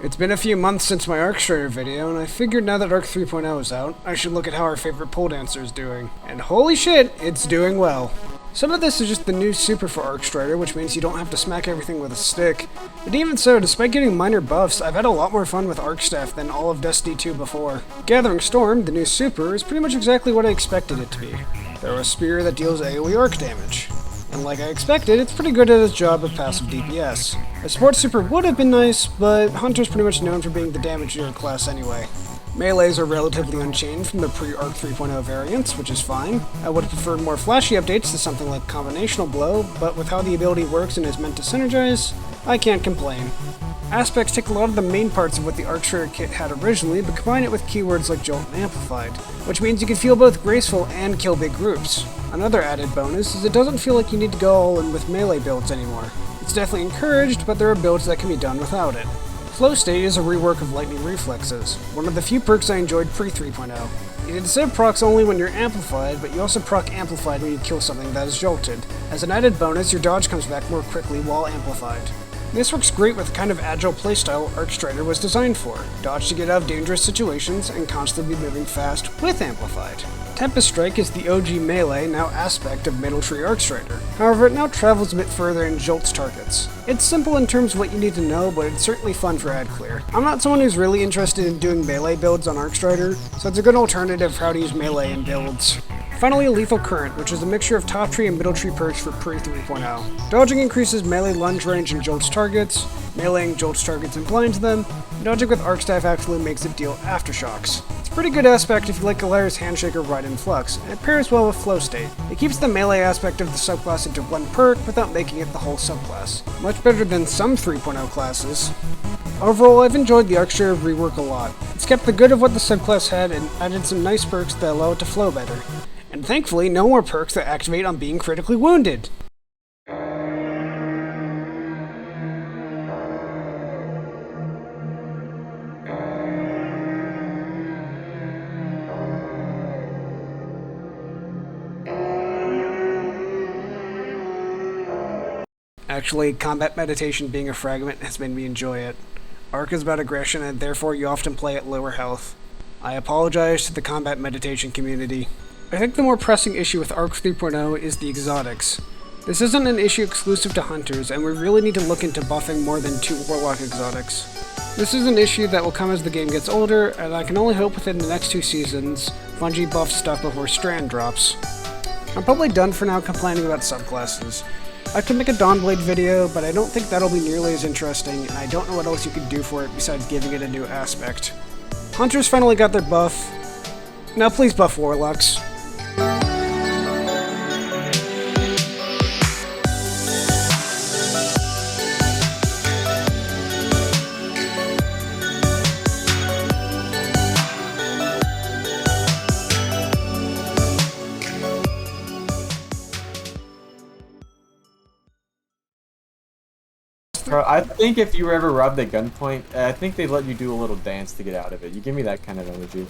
It's been a few months since my Arcstrider video, and I figured now that Arc 3.0 is out, I should look at how our favorite pole dancer is doing. And holy shit, it's doing well. Some of this is just the new super for Arcstrider, which means you don't have to smack everything with a stick. But even so, despite getting minor buffs, I've had a lot more fun with Arcstaff than all of Destiny 2 before. Gathering Storm, the new super, is pretty much exactly what I expected it to be. Throw a spear that deals AoE arc damage. And like I expected, it's pretty good at its job of passive DPS. A support super would have been nice, but Hunter's pretty much known for being the damage dealer class anyway. Melees are relatively unchanged from the pre-Arc 3.0 variants, which is fine. I would have preferred more flashy updates to something like Combinational Blow, but with how the ability works and is meant to synergize, I can't complain. Aspects take a lot of the main parts of what the Arcstrider kit had originally, but combine it with keywords like Jolt and Amplified, which means you can feel both graceful and kill big groups. Another added bonus is it doesn't feel like you need to go all in with melee builds anymore. It's definitely encouraged, but there are builds that can be done without it. Flow State is a rework of Lightning Reflexes, one of the few perks I enjoyed pre-3.0. It instead procs only when you're amplified, but you also proc amplified when you kill something that is jolted. As an added bonus, your dodge comes back more quickly while amplified. This works great with the kind of agile playstyle Arcstrider was designed for. Dodge to get out of dangerous situations and constantly moving fast with amplified. Tempest Strike is the OG melee, now aspect of Middle Tree Arcstrider. However, it now travels a bit further and jolts targets. It's simple in terms of what you need to know, but it's certainly fun for ad clear. I'm not someone who's really interested in doing melee builds on Arcstrider, so it's a good alternative for how to use melee in builds. Finally, Lethal Current, which is a mixture of top tree and middle tree perks for pre-3.0. Dodging increases melee lunge range and jolts targets, meleeing jolts targets and blinds them, and dodging with Arcstaff actually makes it deal aftershocks. It's a pretty good aspect if you like Galaria's Handshake or Ride in Flux, and it pairs well with Flow State. It keeps the melee aspect of the subclass into one perk without making it the whole subclass. Much better than some 3.0 classes. Overall, I've enjoyed the Arcstrider rework a lot. It's kept the good of what the subclass had and added some nice perks that allow it to flow better. And thankfully, no more perks that activate on being critically wounded. Actually, combat meditation being a fragment has made me enjoy it. Arc is about aggression and therefore you often play at lower health. I apologize to the combat meditation community. I think the more pressing issue with Arc 3.0 is the exotics. This isn't an issue exclusive to hunters, and we really need to look into buffing more than 2 Warlock exotics. This is an issue that will come as the game gets older, and I can only hope within the next 2 seasons, Bungie buffs stuff before Strand drops. I'm probably done for now complaining about subclasses. I could make a Dawnblade video, but I don't think that'll be nearly as interesting, and I don't know what else you could do for it besides giving it a new aspect. Hunters finally got their buff. Now please buff Warlocks. Bro, I think if you were ever robbed at gunpoint, I think they'd let you do a little dance to get out of it. You give me that kind of energy.